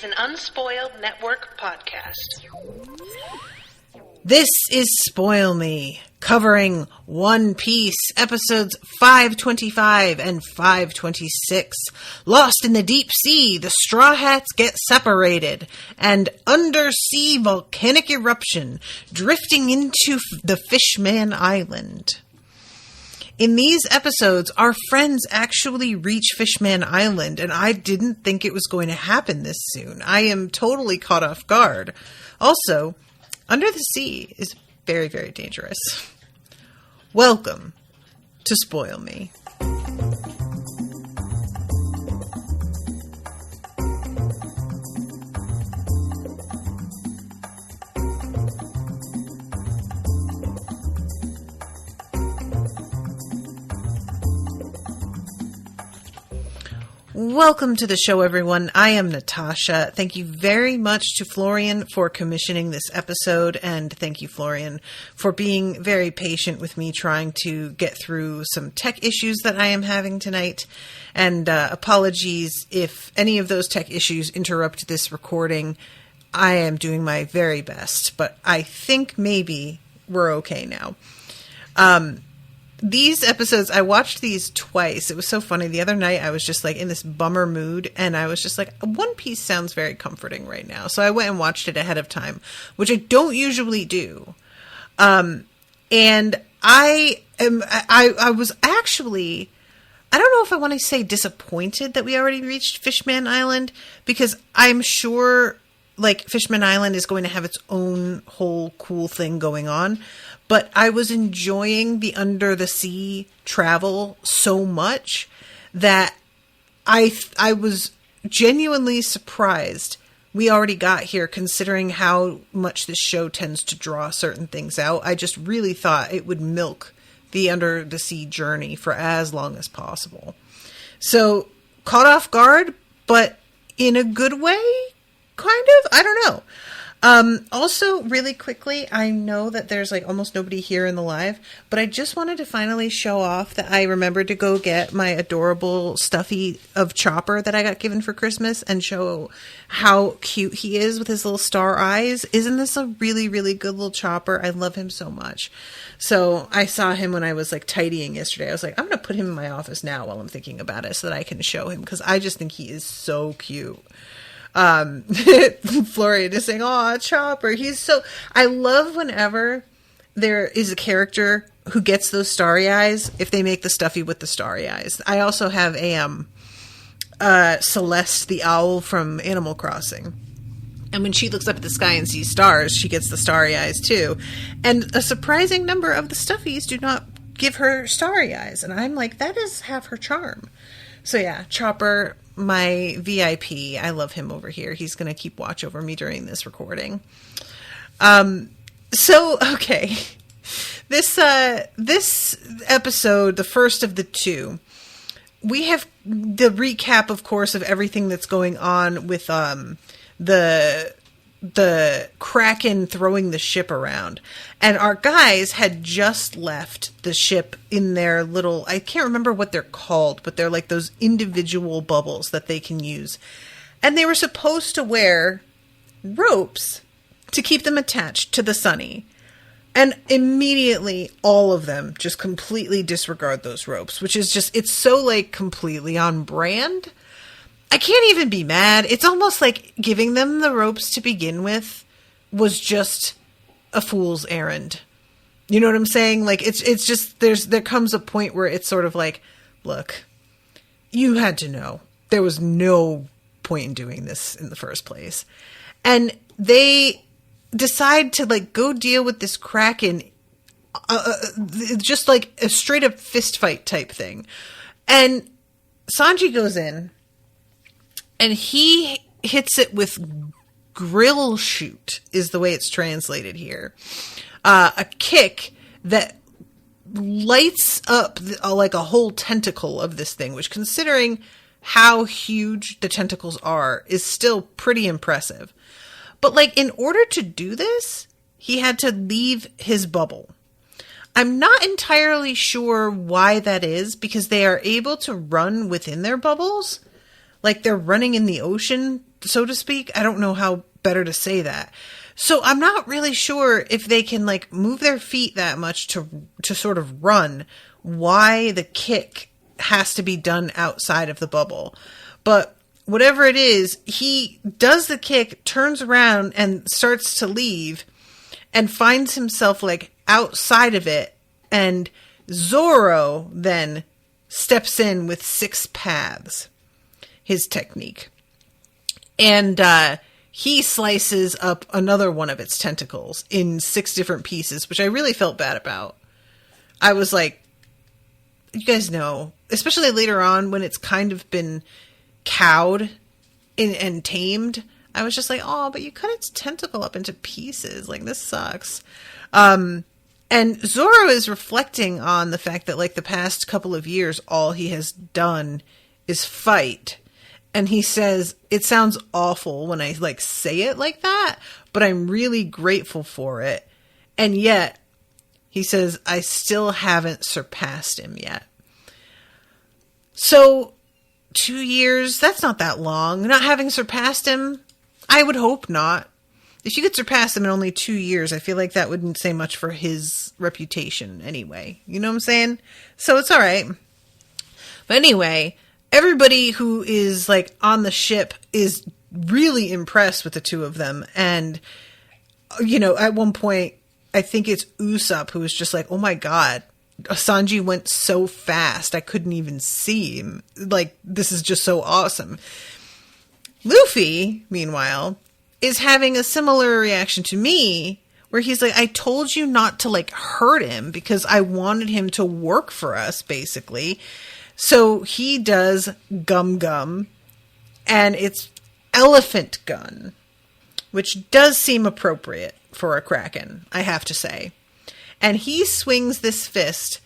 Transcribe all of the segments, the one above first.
an Unspoiled Network podcast. This is Spoil Me, covering One Piece, episodes 525 and 526. Lost in the deep sea, the Strawhats get separated, and undersea volcanic eruption, drifting into the Fishman Island. In these episodes, our friends actually reach Fishman Island, and I didn't think it was going to happen this soon. I am totally caught off guard. Also, under the sea is very, very dangerous. Welcome to Spoil Me. Welcome to the show, everyone. I am Natasha. Thank you very much to Florian for commissioning this episode, and thank you, Florian, for being very patient with me trying to get through some tech issues that I am having tonight. And apologies if any of those tech issues interrupt this recording. I am doing my very best, but I think maybe we're okay now. These episodes, I watched these twice. It was so funny. The other night, I was just like in this bummer mood, and I was just like, One Piece sounds very comforting right now. So I went and watched it ahead of time, which I don't usually do. And I was actually, I don't know if I want to say disappointed that we already reached Fishman Island, because I'm sure like Fishman Island is going to have its own whole cool thing going on. But I was enjoying the under the sea travel so much that I was genuinely surprised we already got here, considering how much this show tends to draw certain things out. I just really thought it would milk the under the sea journey for as long as possible. So caught off guard, but in a good way, kind of? I don't know. Also, really quickly, I know that there's like almost nobody here in the live, but I just wanted to finally show off that I remembered to go get my adorable stuffy of Chopper that I got given for Christmas and show how cute he is with his little star eyes. Isn't this a really, really good little Chopper? I love him so much. So I saw him when I was like tidying yesterday. I was like, I'm going to put him in my office now while I'm thinking about it so that I can show him, because I just think he is so cute. Florian is saying, "Aw, Chopper, he's so..." I love whenever there is a character who gets those starry eyes, if they make the stuffy with the starry eyes. I also have a Celeste the owl from Animal Crossing. And when she looks up at the sky and sees stars, she gets the starry eyes too. And a surprising number of the stuffies do not give her starry eyes. And I'm like, that is half her charm. So yeah, Chopper, my VIP. I love him over here. He's going to keep watch over me during this recording. Okay. This episode, the first of the two, we have the recap, of course, of everything that's going on with, the Kraken throwing the ship around. And our guys had just left the ship in their little, I can't remember what they're called, but they're like those individual bubbles that they can use. And they were supposed to wear ropes to keep them attached to the Sunny. And immediately all of them just completely disregard those ropes, which is just, it's so like completely on brand. I can't even be mad. It's almost like giving them the ropes to begin with was just a fool's errand. You know what I'm saying? Like, it's just, there comes a point where it's sort of like, look, you had to know. There was no point in doing this in the first place. And they decide to like go deal with this Kraken, just like a straight up fist fight type thing. And Sanji goes in, and he hits it with grill shoot, is the way it's translated here. A kick that lights up like a whole tentacle of this thing, which, considering how huge the tentacles are, is still pretty impressive. But like, in order to do this, he had to leave his bubble. I'm not entirely sure why that is, because they are able to run within their bubbles. Like they're running in the ocean, so to speak. I don't know how better to say that. So I'm not really sure if they can like move their feet that much to sort of run, why the kick has to be done outside of the bubble. But whatever it is, he does the kick, turns around and starts to leave and finds himself like outside of it. And Zorro then steps in with 6 paths, his technique. And he slices up another one of its tentacles in 6 different pieces, which I really felt bad about. I was like, you guys know, especially later on when it's kind of been cowed and tamed, I was just like, oh, but you cut its tentacle up into pieces. Like, this sucks. And Zorro is reflecting on the fact that, like, the past couple of years, all he has done is fight. And he says, it sounds awful when I, like, say it like that, but I'm really grateful for it. And yet, he says, I still haven't surpassed him yet. So, 2 years, that's not that long. Not having surpassed him, I would hope not. If you could surpass him in only 2 years, I feel like that wouldn't say much for his reputation anyway. You know what I'm saying? So it's all right. But anyway, everybody who is like on the ship is really impressed with the two of them. And, you know, at one point, I think it's Usopp who was just like, oh my God, Sanji went so fast. I couldn't even see him. Like, this is just so awesome. Luffy, meanwhile, is having a similar reaction to me, where he's like, I told you not to, like, hurt him because I wanted him to work for us, basically. So he does Gum Gum, and it's Elephant Gun, which does seem appropriate for a Kraken, I have to say. And he swings this fist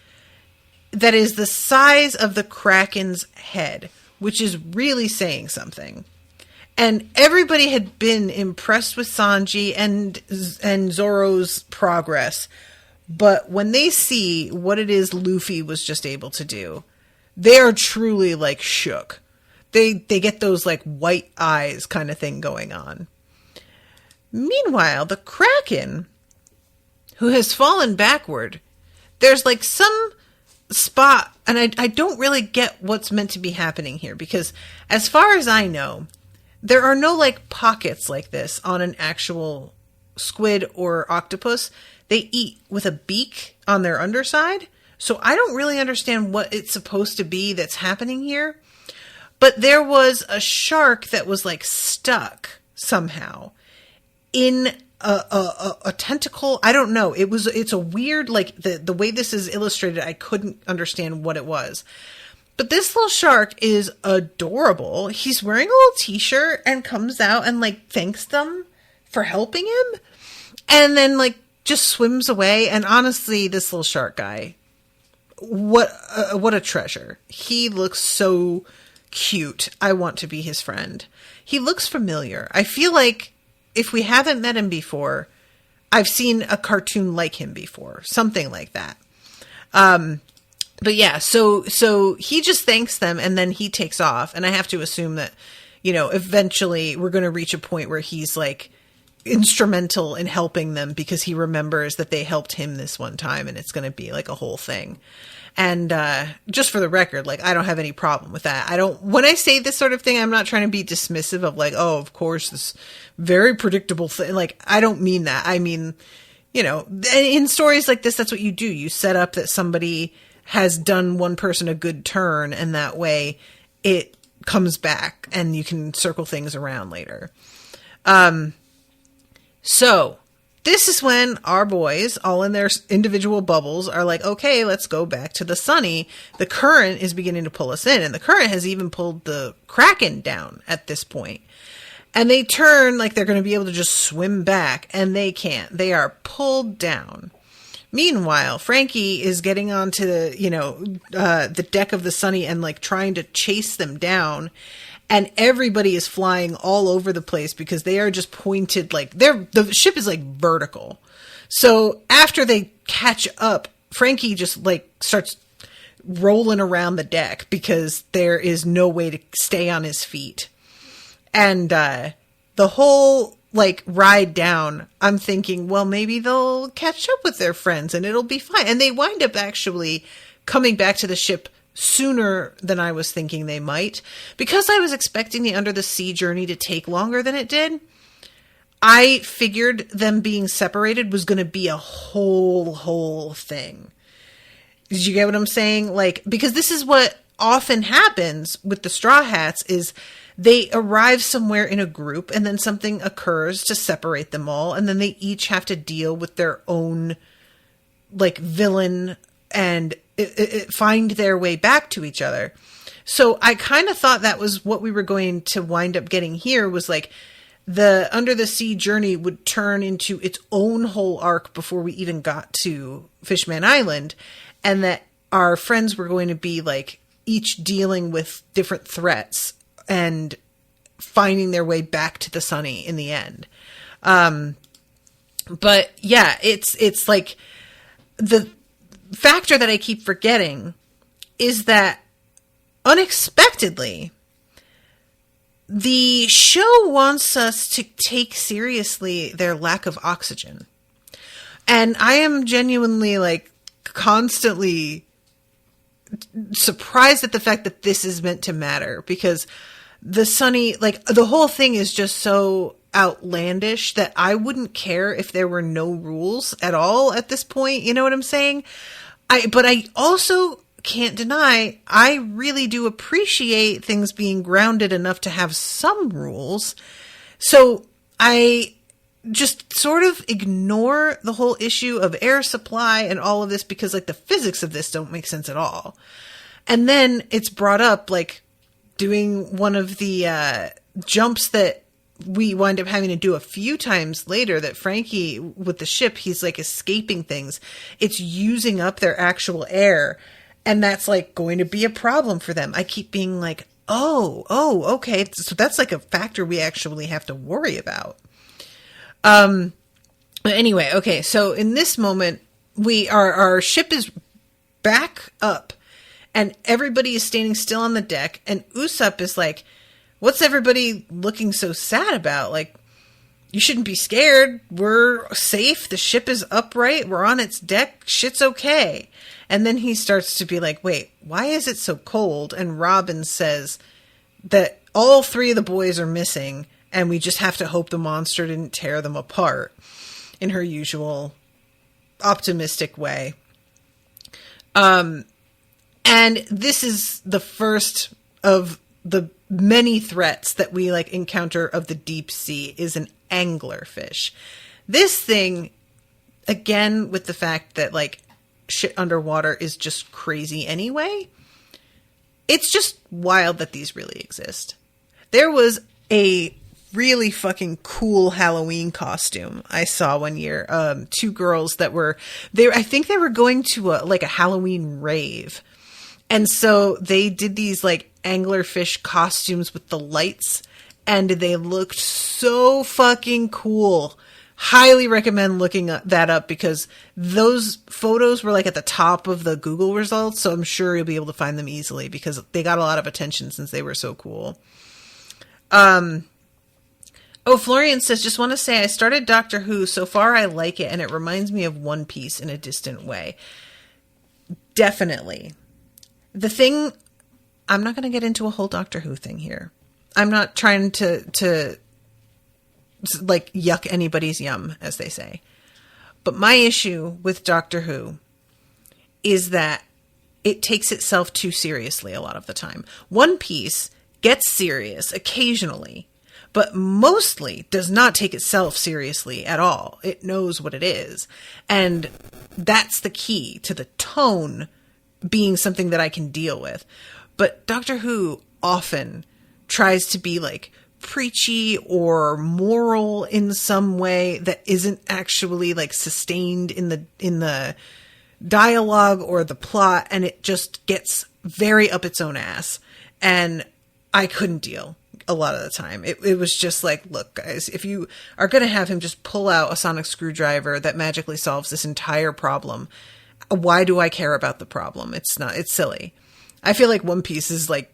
that is the size of the Kraken's head, which is really saying something. And everybody had been impressed with Sanji and Zoro's progress. But when they see what it is Luffy was just able to do, they are truly, like, shook. They get those, like, white eyes kind of thing going on. Meanwhile, the Kraken, who has fallen backward, there's, like, some spot, and I don't really get what's meant to be happening here, because as far as I know, there are no, like, pockets like this on an actual squid or octopus. They eat with a beak on their underside. So I don't really understand what it's supposed to be that's happening here. But there was a shark that was, like, stuck somehow in a tentacle. I don't know. It's a weird, like, the way this is illustrated, I couldn't understand what it was. But this little shark is adorable. He's wearing a little t-shirt and comes out and, like, thanks them for helping him. And then, like, just swims away. And honestly, this little shark guy, what a treasure. He looks so cute. I want to be his friend. He looks familiar. I feel like if we haven't met him before, I've seen a cartoon like him before. Something like that. But yeah, so he just thanks them and then he takes off. And I have to assume that, you know, eventually we're going to reach a point where he's, like, instrumental in helping them because he remembers that they helped him this one time and it's going to be, like, a whole thing. And just for the record, like, I don't have any problem with that. When I say this sort of thing, I'm not trying to be dismissive of, like, oh, of course, this very predictable thing. Like, I don't mean that. I mean, you know, in stories like this, that's what you do. You set up that somebody has done one person a good turn, and that way it comes back and you can circle things around later. So this is when our boys, all in their individual bubbles, are like, okay, let's go back to the sunny. The current is beginning to pull us in, and the current has even pulled the Kraken down at this point. And they turn like they're going to be able to just swim back, and they can't. They are pulled down. Meanwhile, Frankie is getting onto the deck of the Sunny and, like, trying to chase them down. And everybody is flying all over the place because they are just pointed, like, the ship is, like, vertical. So after they catch up, Frankie just, like, starts rolling around the deck because there is no way to stay on his feet. And the whole like ride down, I'm thinking, well, maybe they'll catch up with their friends and it'll be fine. And they wind up actually coming back to the ship sooner than I was thinking they might. Because I was expecting the under the sea journey to take longer than it did, I figured them being separated was going to be a whole thing. Did you get what I'm saying? Like, because this is what often happens with the Strawhats is they arrive somewhere in a group and then something occurs to separate them all. And then they each have to deal with their own like villain and find their way back to each other. So I kind of thought that was what we were going to wind up getting here, was like the under the sea journey would turn into its own whole arc before we even got to Fishman Island. And that our friends were going to be like each dealing with different threats and finding their way back to the sunny in the end. But yeah, it's like the factor that I keep forgetting is that unexpectedly, the show wants us to take seriously their lack of oxygen. And I am genuinely like constantly surprised at the fact that this is meant to matter, because the sunny, like the whole thing is just so outlandish that I wouldn't care if there were no rules at all at this point. You know what I'm saying? But I also can't deny, I really do appreciate things being grounded enough to have some rules. So I just sort of ignore the whole issue of air supply and all of this because like the physics of this don't make sense at all. And then it's brought up like doing one of the jumps that we wind up having to do a few times later, that Frankie with the ship, he's like escaping things. It's using up their actual air. And that's like going to be a problem for them. I keep being like, oh, okay. So that's like a factor we actually have to worry about. But anyway, okay. So in this moment, our ship is back up and everybody is standing still on the deck. And Usopp is like, what's everybody looking so sad about? Like, you shouldn't be scared. We're safe. The ship is upright. We're on its deck. Shit's okay. And then he starts to be like, wait, why is it so cold? And Robin says that all three of the boys are missing and we just have to hope the monster didn't tear them apart, in her usual optimistic way. And this is the first of the many threats that we like encounter of the deep sea, is an anglerfish. This thing, again, with the fact that like shit underwater is just crazy anyway, it's just wild that these really exist. There was a really fucking cool Halloween costume I saw one year. Two girls that were there. I think they were going to a Halloween rave. And so they did these like anglerfish costumes with the lights, and they looked so fucking cool. Highly recommend looking that up, because those photos were like at the top of the Google results. So I'm sure you'll be able to find them easily because they got a lot of attention since they were so cool. Florian says, just want to say I started Doctor Who. So far I like it, and it reminds me of One Piece in a distant way. Definitely. The thing, I'm not going to get into a whole Doctor Who thing here. I'm not trying to like yuck anybody's yum, as they say. But my issue with Doctor Who is that it takes itself too seriously a lot of the time. One Piece gets serious occasionally, but mostly does not take itself seriously at all. It knows what it is. And that's the key to the tone being something that I can deal with. But Doctor Who often tries to be like preachy or moral in some way that isn't actually like sustained in the dialogue or the plot, and it just gets very up its own ass. And I couldn't deal a lot of the time. It was just like, look guys, if you are going to have him just pull out a sonic screwdriver that magically solves this entire problem, why do I care about the problem? It's silly. I feel like One Piece is like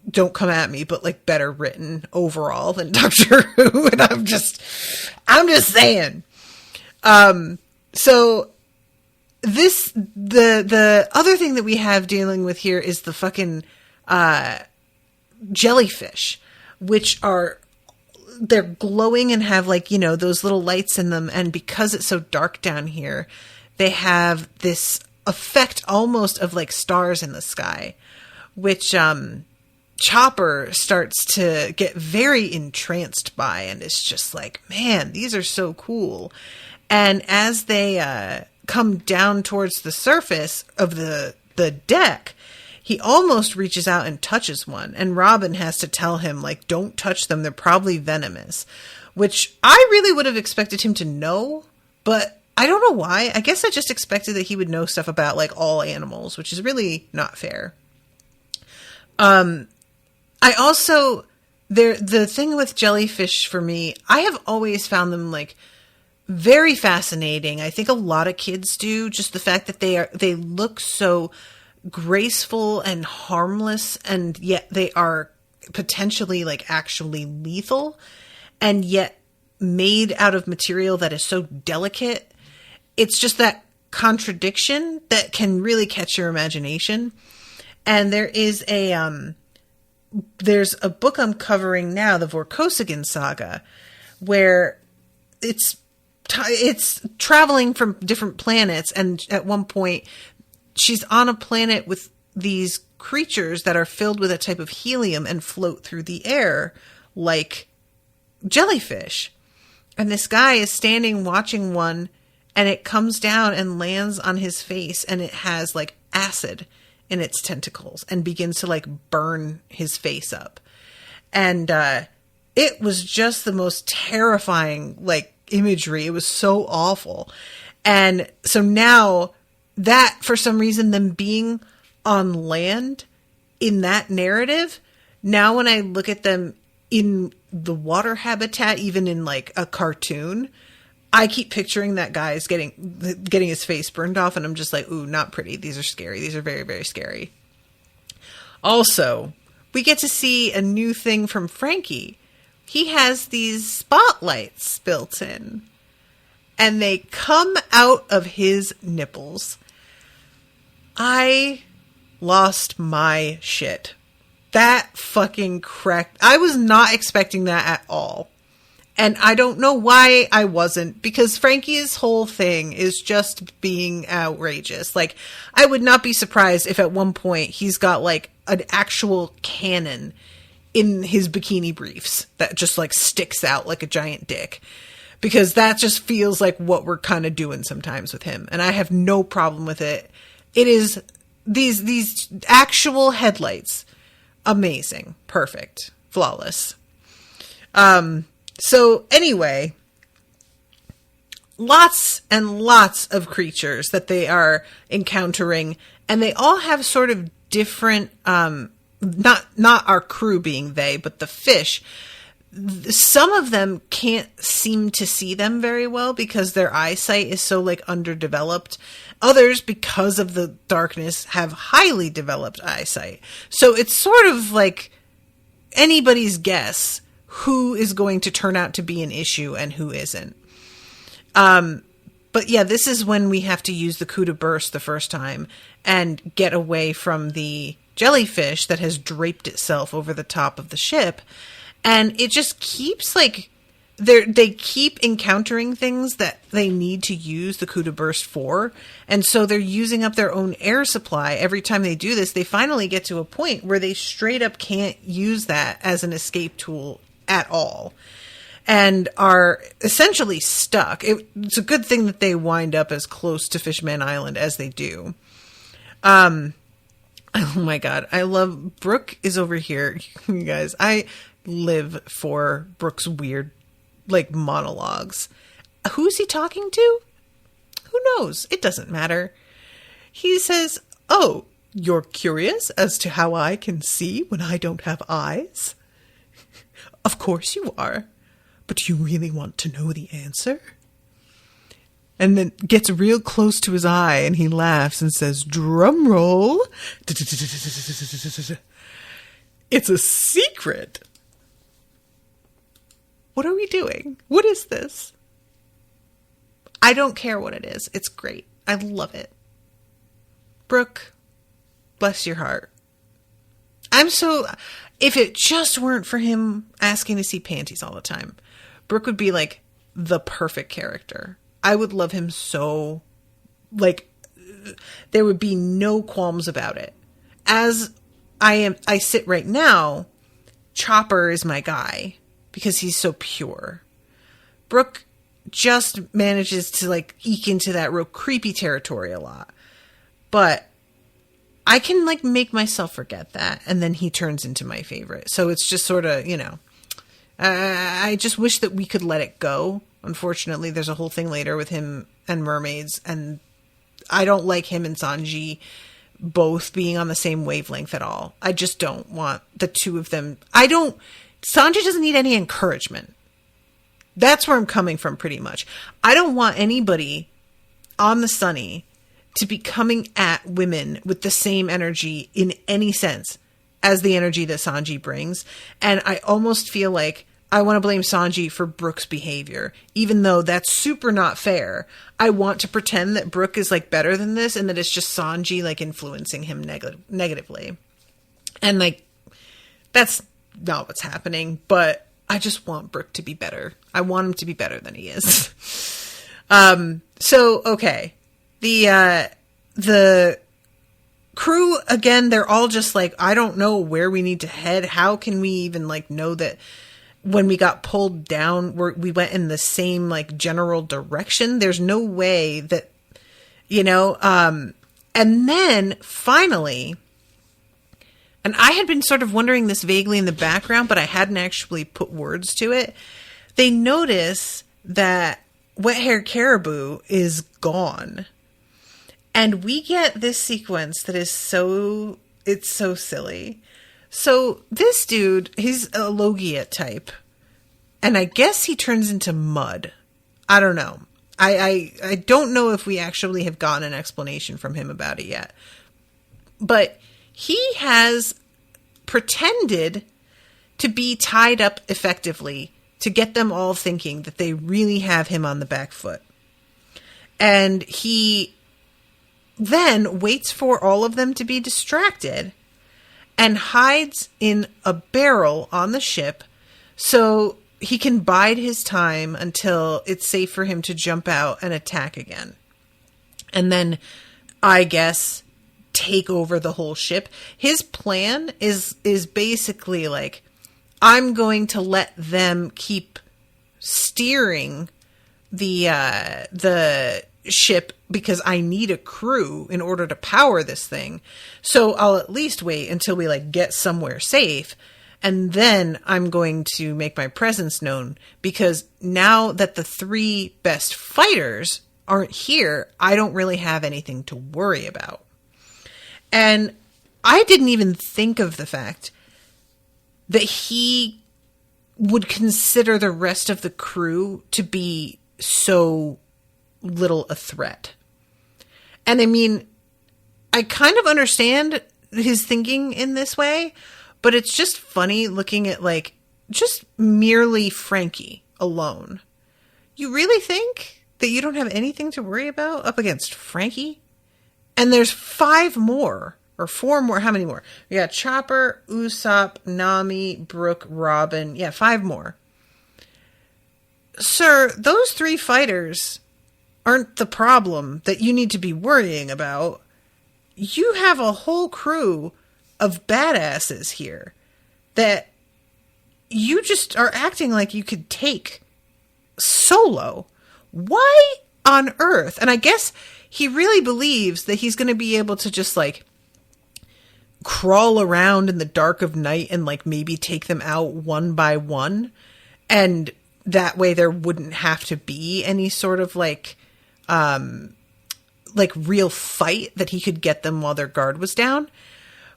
don't come at me, but like better written overall than Doctor Who. And I'm just saying. So the other thing that we have dealing with here is the fucking, jellyfish, which they're glowing and have like, you know, those little lights in them. And because it's so dark down here, they have this effect almost of like stars in the sky, which, Chopper starts to get very entranced by, and it's just like, man, these are so cool. And as they, come down towards the surface of the deck, he almost reaches out and touches one, and Robin has to tell him, like, don't touch them. They're probably venomous, which I really would have expected him to know, but I don't know why. I guess I just expected that he would know stuff about, like, all animals, which is really not fair. I also, the thing with jellyfish for me, I have always found them, like, very fascinating. I think a lot of kids do, just the fact that they look so graceful and harmless, and yet they are potentially like actually lethal, and yet made out of material that is so delicate. It's just that contradiction that can really catch your imagination. And there is there's a book I'm covering now, the Vorkosigan Saga, where it's traveling from different planets, and at one point she's on a planet with these creatures that are filled with a type of helium and float through the air like jellyfish. And this guy is standing watching one, and it comes down and lands on his face, and it has like acid in its tentacles and begins to like burn his face up. And it was just the most terrifying like imagery. It was so awful. And so now that, for some reason, them being on land in that narrative, now when I look at them in the water habitat, even in like a cartoon, I keep picturing that guy is getting his face burned off, and I'm just like, ooh, not pretty. These are scary. These are very, very scary. Also, we get to see a new thing from Frankie. He has these spotlights built in, and they come out of his nipples. I lost my shit. That fucking cracked. I was not expecting that at all. And I don't know why I wasn't, because Frankie's whole thing is just being outrageous. Like, I would not be surprised if at one point he's got like an actual cannon in his bikini briefs that just like sticks out like a giant dick. Because that just feels like what we're kind of doing sometimes with him. And I have no problem with it. It is these actual headlights. Amazing. Perfect. Flawless. So anyway, lots and lots of creatures that they are encountering, and they all have sort of different, not our crew being they, but the fish. Some of them can't seem to see them very well because their eyesight is so like underdeveloped. Others, because of the darkness, have highly developed eyesight. So it's sort of like anybody's guess who is going to turn out to be an issue and who isn't. But yeah, this is when we have to use the coup de burst the first time and get away from the jellyfish that has draped itself over the top of the ship. And it just keeps like, they keep encountering things that they need to use the coup de burst for. And so they're using up their own air supply. Every time they do this, they finally get to a point where they straight up can't use that as an escape tool at all. And are essentially stuck. It's a good thing that they wind up as close to Fishman Island as they do. Oh my God. I love, Brooke is over here. You guys, I live for Brooke's weird, like, monologues. Who's he talking to? Who knows? It doesn't matter. He says, "Oh, you're curious as to how I can see when I don't have eyes? Of course you are. But do you really want to know the answer?" And then gets real close to his eye and he laughs and says, "Drum roll." It's a secret. What are we doing? What is this? I don't care what it is. It's great. I love it. Brooke, bless your heart. If it just weren't for him asking to see panties all the time, Brooke would be like the perfect character. I would love him so, like, there would be no qualms about it. As I sit right now, Chopper is my guy because he's so pure. Brooke just manages to like eke into that real creepy territory a lot. But I can like make myself forget that. And then he turns into my favorite. So it's just sort of, you know, I just wish that we could let it go. Unfortunately, there's a whole thing later with him and mermaids. And I don't like him and Sanji both being on the same wavelength at all. I just don't want the two of them. Sanji doesn't need any encouragement. That's where I'm coming from pretty much. I don't want anybody on the Sunny to be coming at women with the same energy in any sense as the energy that Sanji brings. And I almost feel like I want to blame Sanji for Brooke's behavior, even though that's super not fair. I want to pretend that Brooke is like better than this and that it's just Sanji like influencing him negatively. And like, that's not what's happening, but I just want Brooke to be better. I want him to be better than he is. So, okay. The crew, again, they're all just like, I don't know where we need to head. How can we even like know that when we got pulled down, we went in the same like general direction? There's no way that, you know, and then finally, and I had been sort of wondering this vaguely in the background, but I hadn't actually put words to it. They notice that Wet Hair Caribou is gone. And we get this sequence that is it's so silly. So this dude, he's a Logia type. And I guess he turns into mud. I don't know. I don't know if we actually have gotten an explanation from him about it yet. But he has pretended to be tied up effectively to get them all thinking that they really have him on the back foot. And he then waits for all of them to be distracted and hides in a barrel on the ship so he can bide his time until it's safe for him to jump out and attack again. And then, I guess, take over the whole ship. His plan is basically like, I'm going to let them keep steering the ship because I need a crew in order to power this thing. So I'll at least wait until we like get somewhere safe. And then I'm going to make my presence known because now that the three best fighters aren't here, I don't really have anything to worry about. And I didn't even think of the fact that he would consider the rest of the crew to be so little a threat. And I mean, I kind of understand his thinking in this way, but it's just funny looking at like just merely Frankie alone. You really think that you don't have anything to worry about up against Frankie? And there's 5 more. Or 4 more. How many more? We got Chopper, Usopp, Nami, Brooke, Robin. Yeah, 5 more. Sir, those 3 fighters aren't the problem that you need to be worrying about. You have a whole crew of badasses here that you just are acting like you could take solo. Why on earth? And I guess he really believes that he's going to be able to just like crawl around in the dark of night and like maybe take them out one by one, and that way there wouldn't have to be any sort of like real fight, that he could get them while their guard was down.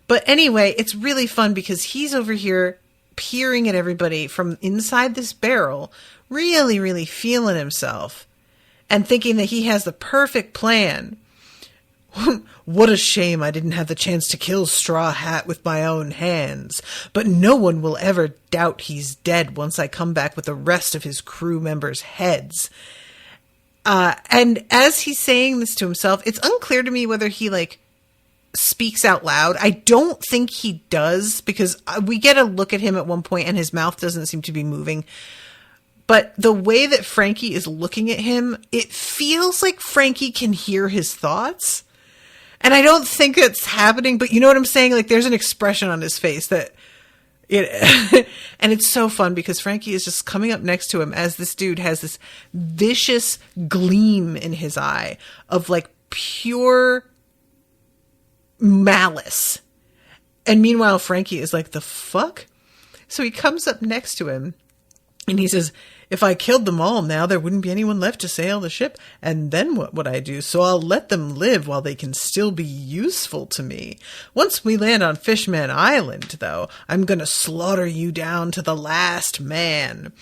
But anyway, it's really fun because he's over here peering at everybody from inside this barrel, really, really feeling himself and thinking that he has the perfect plan. What a shame I didn't have the chance to kill Straw Hat with my own hands. But no one will ever doubt he's dead once I come back with the rest of his crew members' heads. And as he's saying this to himself, it's unclear to me whether he, like, speaks out loud. I don't think he does, because we get a look at him at one point and his mouth doesn't seem to be moving. But the way that Frankie is looking at him, it feels like Frankie can hear his thoughts. And I don't think it's happening, but you know what I'm saying? Like, there's an expression on his face that it, and it's so fun because Frankie is just coming up next to him as this dude has this vicious gleam in his eye of, like, pure malice. And meanwhile, Frankie is like, the fuck? So he comes up next to him and he says, if I killed them all now, there wouldn't be anyone left to sail the ship. And then what would I do? So I'll let them live while they can still be useful to me. Once we land on Fishman Island, though, I'm going to slaughter you down to the last man.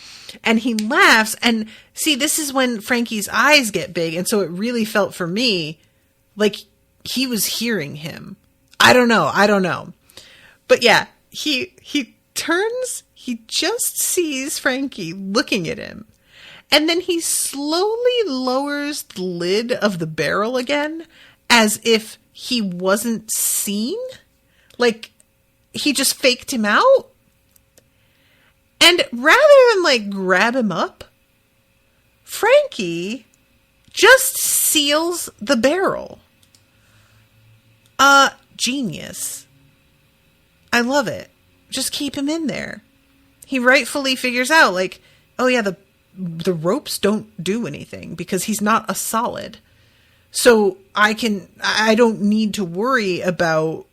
And he laughs. And see, this is when Frankie's eyes get big. And so it really felt for me like he was hearing him. I don't know. But yeah, he turns. He just sees Frankie looking at him. And then he slowly lowers the lid of the barrel again as if he wasn't seen. Like, he just faked him out. And rather than, like, grab him up, Frankie just seals the barrel. Genius. I love it. Just keep him in there. He rightfully figures out, like, oh yeah, the ropes don't do anything because he's not a solid. So I don't need to worry about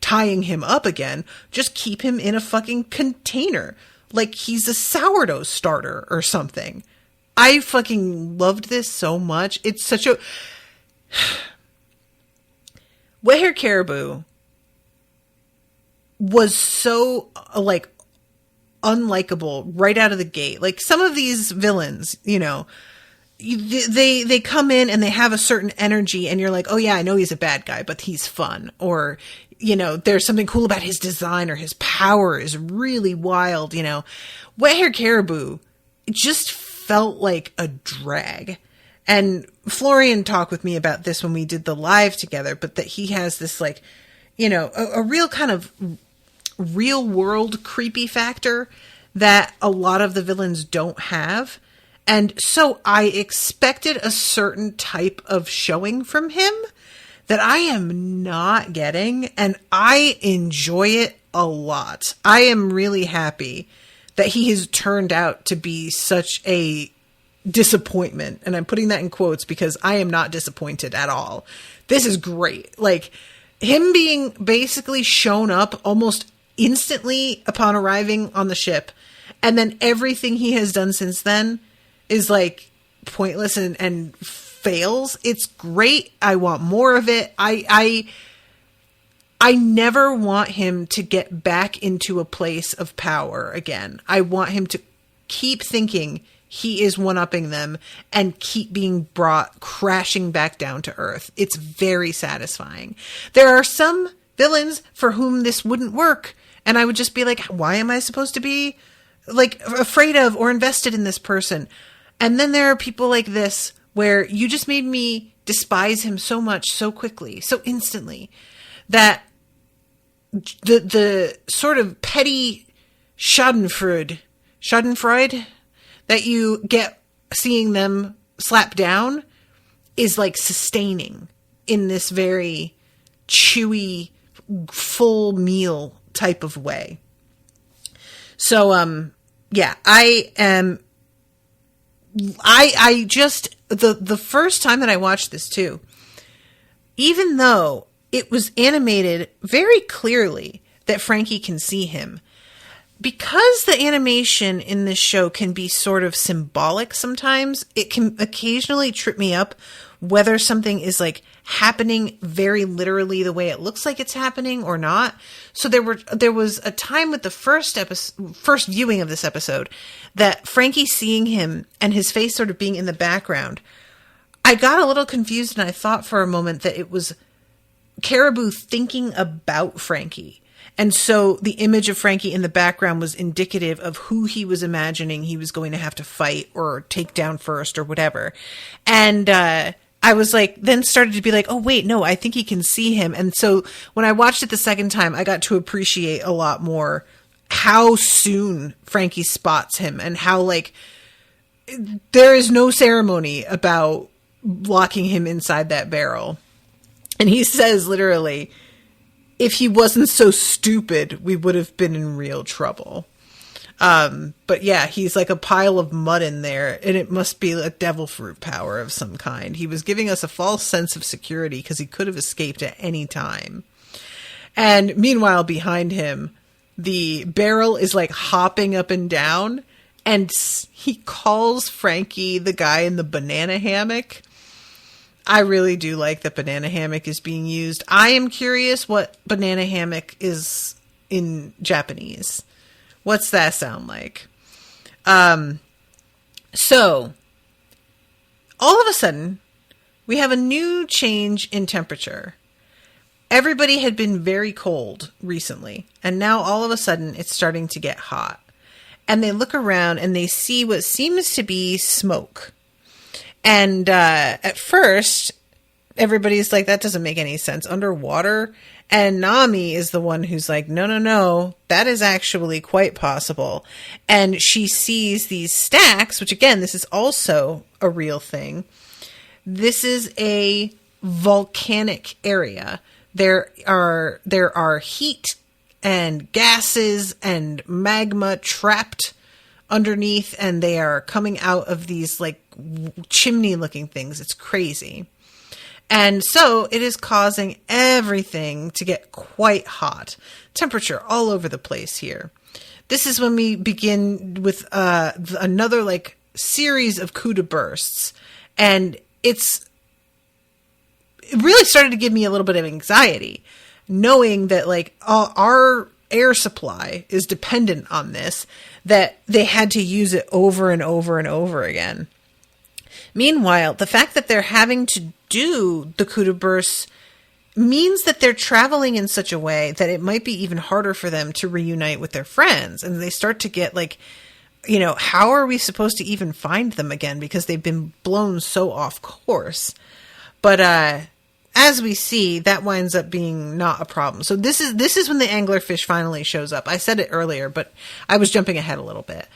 tying him up again. Just keep him in a fucking container. Like he's a sourdough starter or something. I fucking loved this so much. It's such a... Wet Hair Caribou was so, like, unlikable right out of the gate. Like, some of these villains, you know, they come in and they have a certain energy and you're like, oh yeah, I know he's a bad guy, but he's fun. Or, you know, there's something cool about his design or his power is really wild, you know. Wet Hair Caribou, it just felt like a drag. And Florian talked with me about this when we did the live together, but that he has this, like, you know, a real kind of real world creepy factor that a lot of the villains don't have. And so I expected a certain type of showing from him that I am not getting, and I enjoy it a lot. I am really happy that he has turned out to be such a disappointment. And I'm putting that in quotes because I am not disappointed at all. This is great. Like, him being basically shown up almost instantly upon arriving on the ship, and then everything he has done since then is, like, pointless and fails. It's great. I want more of it. I never want him to get back into a place of power again. I want him to keep thinking he is one-upping them and keep being brought crashing back down to earth. It's very satisfying. There are some villains for whom this wouldn't work, and I would just be like, why am I supposed to be, like, afraid of or invested in this person? And then there are people like this where you just made me despise him so much, so quickly, so instantly, that the sort of petty schadenfreude that you get seeing them slap down is, like, sustaining in this very chewy, full meal type of way. So, yeah, I just, the first time that I watched this too, even though it was animated very clearly that Frankie can see him, because the animation in this show can be sort of symbolic sometimes, it can occasionally trip me up whether something is, like, happening very literally the way it looks like it's happening or not. So there was a time with the first viewing of this episode that Frankie seeing him and his face sort of being in the background, I got a little confused and I thought for a moment that it was Caribou thinking about Frankie. And so the image of Frankie in the background was indicative of who he was imagining he was going to have to fight or take down first or whatever. And I was like, then started to be like, oh, wait, no, I think he can see him. And so when I watched it the second time, I got to appreciate a lot more how soon Frankie spots him and how, like, there is no ceremony about locking him inside that barrel. And he says literally, if he wasn't so stupid, we would have been in real trouble. But yeah, he's like a pile of mud in there, and it must be a devil fruit power of some kind. He was giving us a false sense of security because he could have escaped at any time. And meanwhile, behind him, the barrel is like hopping up and down, and he calls Frankie the guy in the banana hammock. I really do like that banana hammock is being used. I am curious what banana hammock is in Japanese. What's that sound like? So, all of a sudden, we have a new change in temperature. Everybody had been very cold recently, and now all of a sudden it's starting to get hot. And they look around and they see what seems to be smoke. And at first, everybody's like, that doesn't make any sense. Underwater? And Nami is the one who's like, no, that is actually quite possible. And she sees these stacks, which again, this is also a real thing. This is a volcanic area. There are heat and gases and magma trapped underneath, and they are coming out of these like chimney looking things. It's crazy. And so it is causing everything to get quite hot. Temperature all over the place here. This is when we begin with another like series of coup de bursts. And it really started to give me a little bit of anxiety, knowing that like our air supply is dependent on this, that they had to use it over and over and over again. Meanwhile, the fact that they're having to do the coup de bursts means that they're traveling in such a way that it might be even harder for them to reunite with their friends. And they start to get like, you know, how are we supposed to even find them again? Because they've been blown so off course. But as we see, that winds up being not a problem. So this is when the anglerfish finally shows up. I said it earlier, but I was jumping ahead a little bit.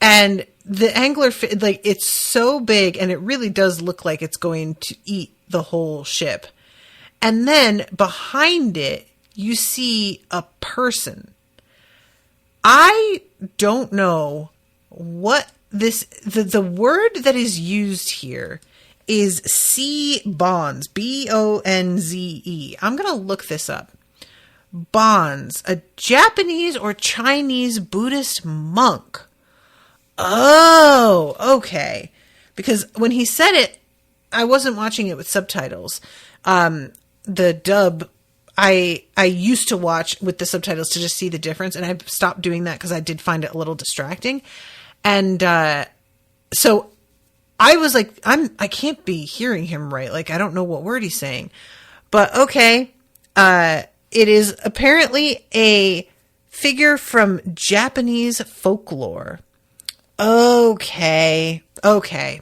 And the anglerfish, like, it's so big, and it really does look like it's going to eat the whole ship. And then behind it, you see a person. I don't know what the word that is used here is sea bonze, B-O-N-Z-E. I'm going to look this up. Bonze, a Japanese or Chinese Buddhist monk. Oh, okay. Because when he said it, I wasn't watching it with subtitles. The dub, I used to watch with the subtitles to just see the difference, and I stopped doing that because I did find it a little distracting. And so I was like, I can't be hearing him right. Like, I don't know what word he's saying. But okay, it is apparently a figure from Japanese folklore. Okay,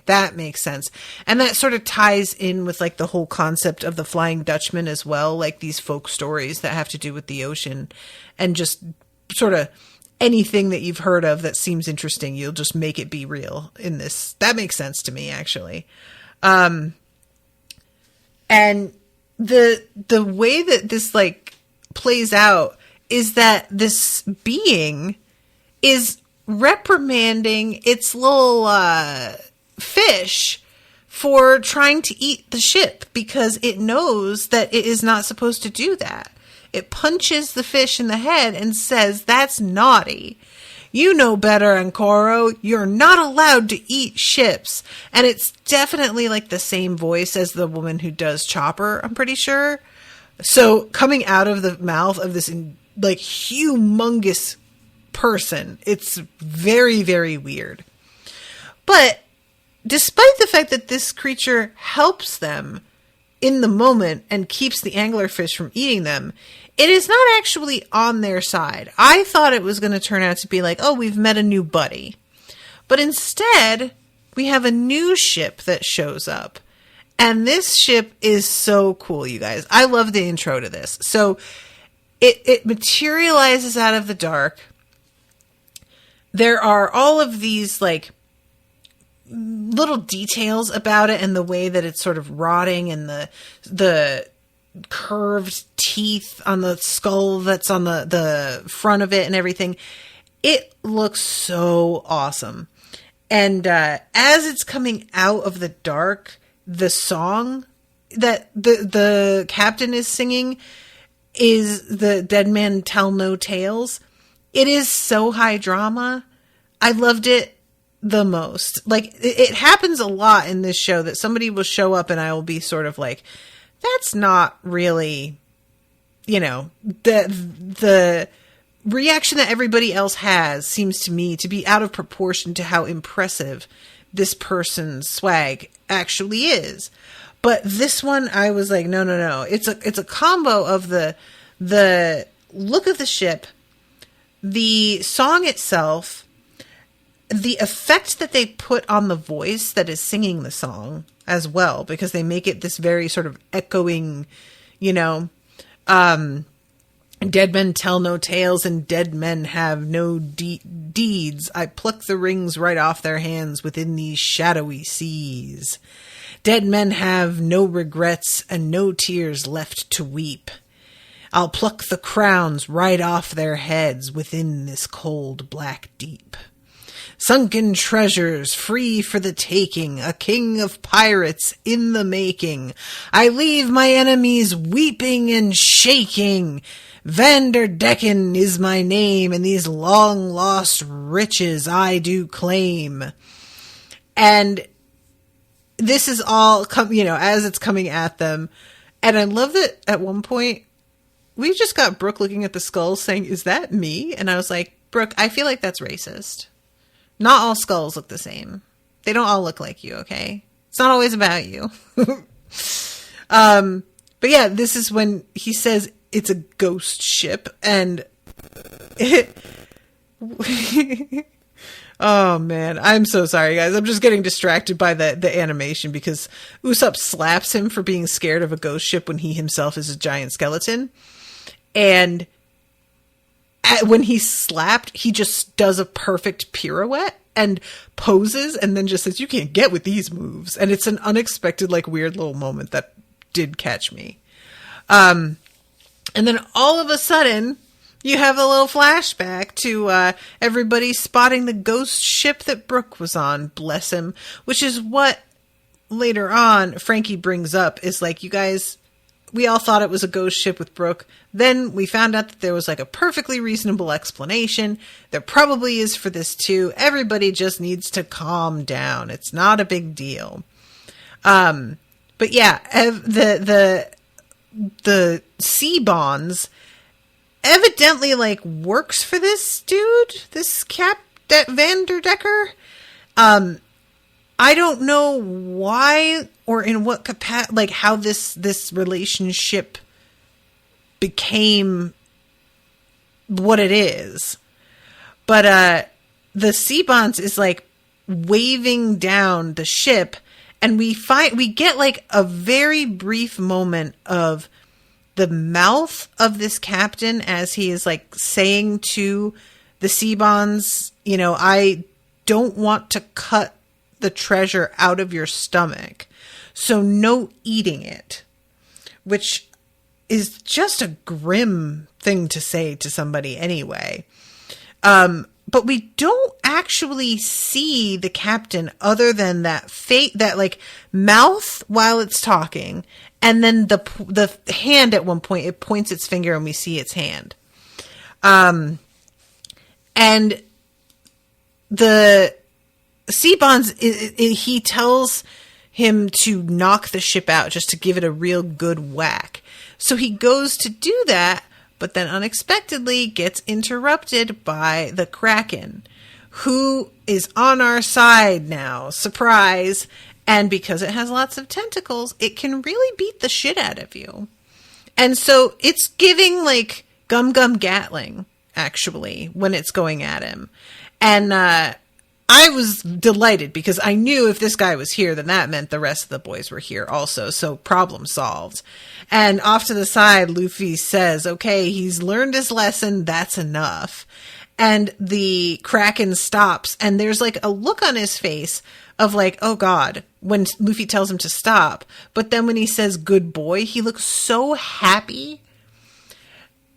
that makes sense. And that sort of ties in with like the whole concept of the Flying Dutchman as well, like these folk stories that have to do with the ocean, and just sort of anything that you've heard of that seems interesting, you'll just make it be real in this. That makes sense to me, actually. And the way that this like plays out is that this being is reprimanding its little fish for trying to eat the ship because it knows that it is not supposed to do that. It punches the fish in the head and says, "That's naughty. You know better, Ankoro. You're not allowed to eat ships." And it's definitely like the same voice as the woman who does Chopper, I'm pretty sure. So coming out of the mouth of this like humongous person, it's very, very weird. But despite the fact that this creature helps them, in the moment and keeps the anglerfish from eating them, it is not actually on their side. I thought it was going to turn out to be like, oh, we've met a new buddy. But instead, we have a new ship that shows up. And this ship is so cool, you guys. I love the intro to this. So it materializes out of the dark. There are all of these like little details about it and the way that it's sort of rotting and the curved teeth on the skull that's on the front of it and everything. It looks so awesome. And as it's coming out of the dark, the song that the captain is singing is the Dead Men Tell No Tales. It is so high drama. I loved it the most. Like, it happens a lot in this show that somebody will show up and I will be sort of like, that's not really, you know, the reaction that everybody else has seems to me to be out of proportion to how impressive this person's swag actually is. But this one, I was like, no. It's a combo of the look of the ship, the song itself, the effect that they put on the voice that is singing the song as well, because they make it this very sort of echoing, you know, dead men tell no tales and dead men have no deeds. I pluck the rings right off their hands within these shadowy seas. Dead men have no regrets and no tears left to weep. I'll pluck the crowns right off their heads within this cold black deep. Sunken treasures free for the taking, a king of pirates in the making. I leave my enemies weeping and shaking. Vanderdecken is my name, and these long lost riches I do claim. And this is all, as it's coming at them. And I love that at one point, we just got Brooke looking at the skulls saying, is that me? And I was like, Brooke, I feel like that's racist. Not all skulls look the same. They don't all look like you, okay? It's not always about you. But yeah, this is when he says it's a ghost ship, and oh man, I'm so sorry guys. I'm just getting distracted by the animation because Usopp slaps him for being scared of a ghost ship when he himself is a giant skeleton. And when he's slapped, he just does a perfect pirouette and poses and then just says, you can't get with these moves. And it's an unexpected, like, weird little moment that did catch me. And then all of a sudden, you have a little flashback to everybody spotting the ghost ship that Brooke was on, bless him, which is what later on Frankie brings up, is like, you guys, we all thought it was a ghost ship with Brooke. Then we found out that there was like a perfectly reasonable explanation. There probably is for this too. Everybody just needs to calm down. It's not a big deal. But yeah, the sea bonds evidently like works for this dude, this Vanderdecker. I don't know why or in what capacity, like how this relationship became what it is. But the sea bonds is like waving down the ship, and we get like a very brief moment of the mouth of this captain as he is like saying to the sea bonds, you know, I don't want to cut the treasure out of your stomach, so no eating it, which is just a grim thing to say to somebody anyway. But we don't actually see the captain other than that that like mouth while it's talking, and then the hand at one point, it points its finger and we see its hand. And the sea bonds, he tells him to knock the ship out just to give it a real good whack. So he goes to do that, but then unexpectedly gets interrupted by the Kraken, who is on our side now. Surprise. And because it has lots of tentacles, it can really beat the shit out of you. And so it's giving like Gum Gum Gatling, actually, when it's going at him. And I was delighted because I knew if this guy was here, then that meant the rest of the boys were here also. So problem solved. And off to the side, Luffy says, okay, he's learned his lesson. That's enough. And the Kraken stops, and there's like a look on his face of like, oh God, when Luffy tells him to stop. But then when he says good boy, he looks so happy.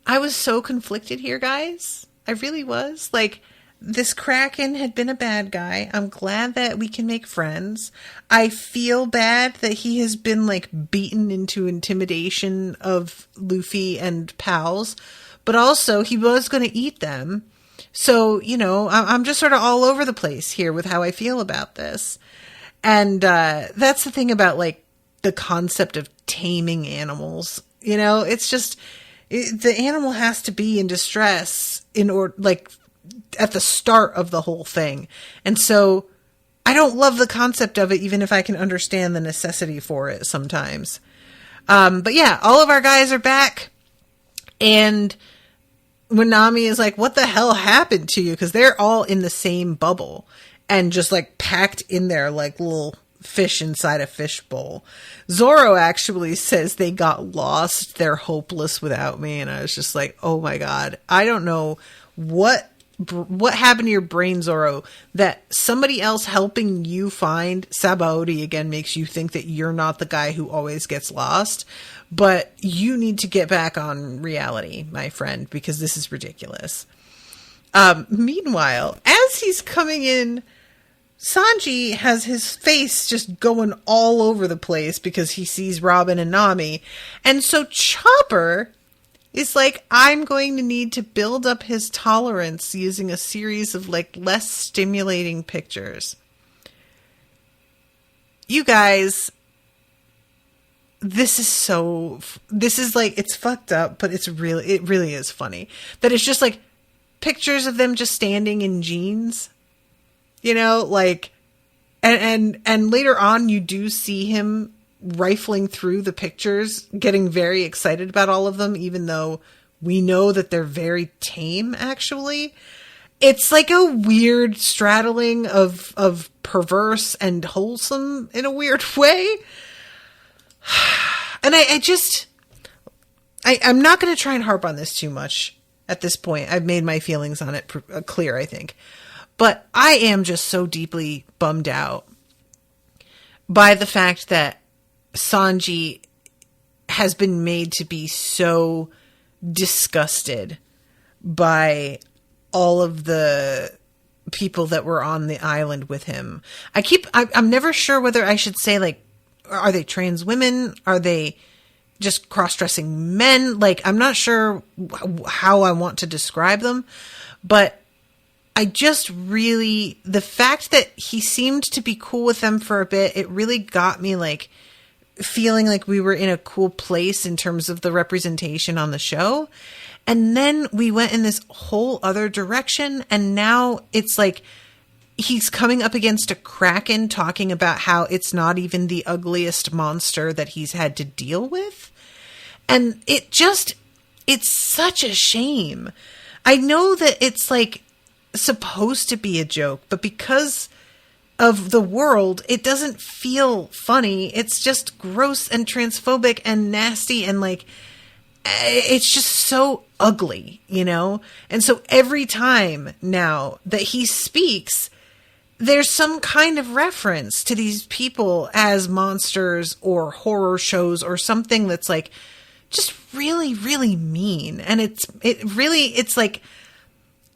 I was so conflicted here, guys. I really was. Like, this Kraken had been a bad guy. I'm glad that we can make friends. I feel bad that he has been like beaten into intimidation of Luffy and pals, but also he was going to eat them. So, you know, I'm just sort of all over the place here with how I feel about this. And that's the thing about like the concept of taming animals. You know, it's just the animal has to be in distress in order, like, at the start of the whole thing. And so I don't love the concept of it, even if I can understand the necessity for it sometimes. But yeah, all of our guys are back. And when Nami is like, what the hell happened to you? Because they're all in the same bubble and just like packed in there like little fish inside a fishbowl. Zoro actually says they got lost. They're hopeless without me. And I was just like, oh my God, I don't know what happened to your brain, Zoro, that somebody else helping you find Sabaody again makes you think that you're not the guy who always gets lost, but you need to get back on reality, my friend, because this is ridiculous. Meanwhile, as he's coming in, Sanji has his face just going all over the place because he sees Robin and Nami. And so Chopper is like, I'm going to need to build up his tolerance using a series of like less stimulating pictures. You guys, this is like, it's fucked up, but it really is funny that it's just like pictures of them just standing in jeans, you know, like, and later on you do see him rifling through the pictures, getting very excited about all of them, even though we know that they're very tame, actually. It's like a weird straddling of perverse and wholesome in a weird way. And I'm not going to try and harp on this too much at this point. I've made my feelings on it clear, I think. But I am just so deeply bummed out by the fact that Sanji has been made to be so disgusted by all of the people that were on the island with him. I'm never sure whether I should say, like, are they trans women? Are they just cross-dressing men? Like, I'm not sure how I want to describe them, but I just really, the fact that he seemed to be cool with them for a bit, it really got me like feeling like we were in a cool place in terms of the representation on the show. And then we went in this whole other direction. And now it's like he's coming up against a Kraken talking about how it's not even the ugliest monster that he's had to deal with. And it's such a shame. I know that it's like supposed to be a joke, but because of the world, it doesn't feel funny. It's just gross and transphobic and nasty and like, it's just so ugly, you know? And so every time now that he speaks, there's some kind of reference to these people as monsters or horror shows or something that's like just really, really mean. And it's like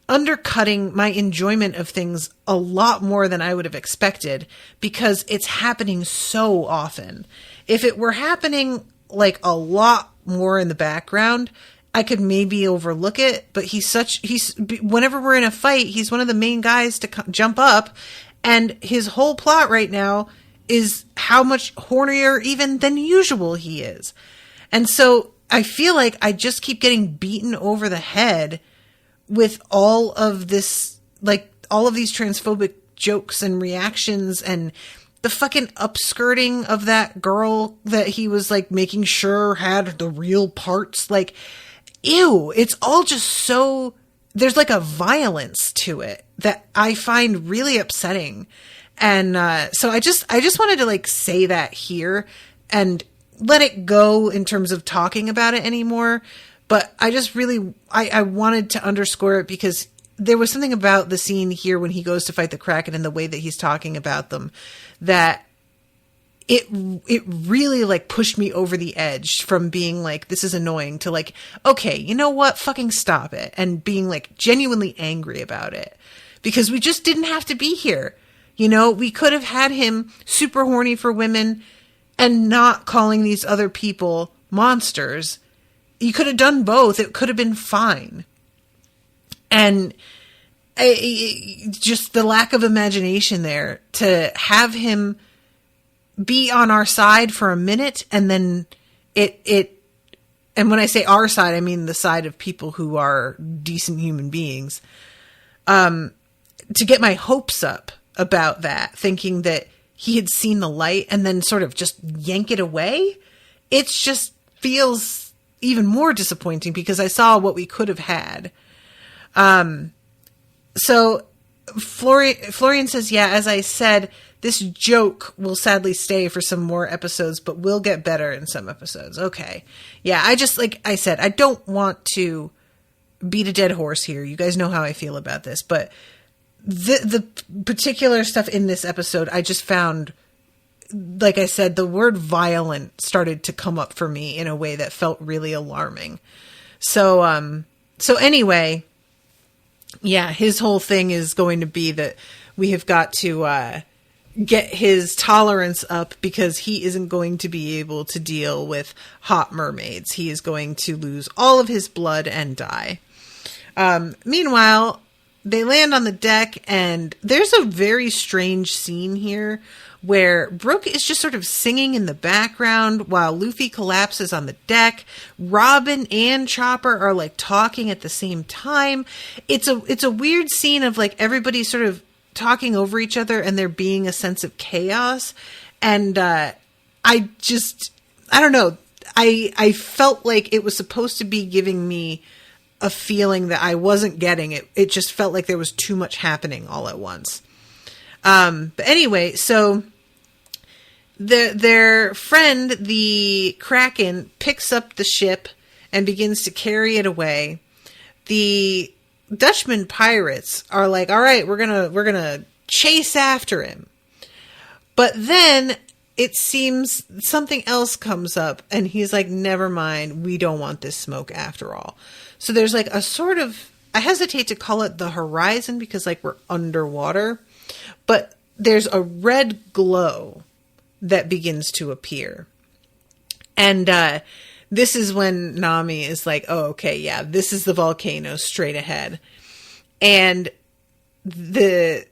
undercutting my enjoyment of things a lot more than I would have expected because it's happening so often. If it were happening like a lot more in the background, I could maybe overlook it, but whenever we're in a fight, he's one of the main guys to jump up, and his whole plot right now is how much hornier even than usual he is. And so I feel like I just keep getting beaten over the head with all of this, like all of these transphobic jokes and reactions and the fucking upskirting of that girl that he was like making sure had the real parts. Like, ew, it's all just so, there's like a violence to it that I find really upsetting. And so I just wanted to like say that here and let it go in terms of talking about it anymore. But I just really, I wanted to underscore it because there was something about the scene here when he goes to fight the Kraken and the way that he's talking about them that it really like pushed me over the edge from being like, this is annoying to like, okay, you know what? Fucking stop it. And being like genuinely angry about it because we just didn't have to be here. You know, we could have had him super horny for women and not calling these other people monsters. You could have done both. It could have been fine. And just the lack of imagination there to have him be on our side for a minute and then and when I say our side, I mean the side of people who are decent human beings, to get my hopes up about that, thinking that he had seen the light and then sort of just yank it away. It just feels even more disappointing because I saw what we could have had. So Florian says, yeah, as I said, this joke will sadly stay for some more episodes, but will get better in some episodes. Okay. Yeah. I just, like I said, I don't want to beat a dead horse here. You guys know how I feel about this, but the particular stuff in this episode, I just found, like I said, the word violent started to come up for me in a way that felt really alarming. So anyway, yeah, his whole thing is going to be that we have got to get his tolerance up because he isn't going to be able to deal with hot mermaids. He is going to lose all of his blood and die. Meanwhile, they land on the deck and there's a very strange scene here where Brooke is just sort of singing in the background while Luffy collapses on the deck. Robin and Chopper are like talking at the same time. It's a weird scene of like everybody sort of talking over each other and there being a sense of chaos. And I don't know. I felt like it was supposed to be giving me a feeling that I wasn't getting. It just felt like there was too much happening all at once. But anyway, so their friend, the Kraken, picks up the ship and begins to carry it away. The Dutchman pirates are like, all right, we're gonna chase after him. But then it seems something else comes up and he's like, never mind, we don't want this smoke after all. So there's like a sort of, I hesitate to call it the horizon because like we're underwater, but there's a red glow that begins to appear. And this is when Nami is like, oh, okay, yeah, this is the volcano straight ahead. And the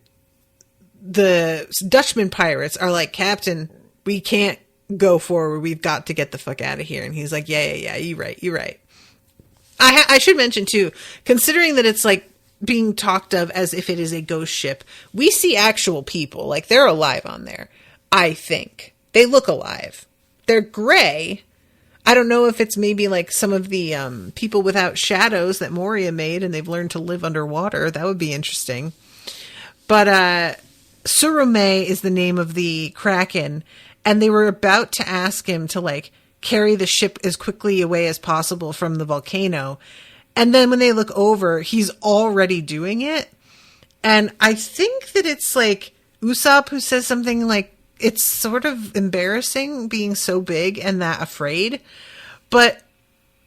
Dutchman pirates are like, Captain, we can't go forward. We've got to get the fuck out of here. And he's like, yeah, you're right. I should mention too, considering that it's like being talked of as if it is a ghost ship, we see actual people, like they're alive on there. I think they look alive. They're gray. I don't know if it's maybe like some of the people without shadows that Moria made and they've learned to live underwater. That would be interesting. But Surume is the name of the Kraken, and they were about to ask him to like carry the ship as quickly away as possible from the volcano. And then when they look over, he's already doing it. And I think that it's like Usopp who says something like, it's sort of embarrassing being so big and that afraid. But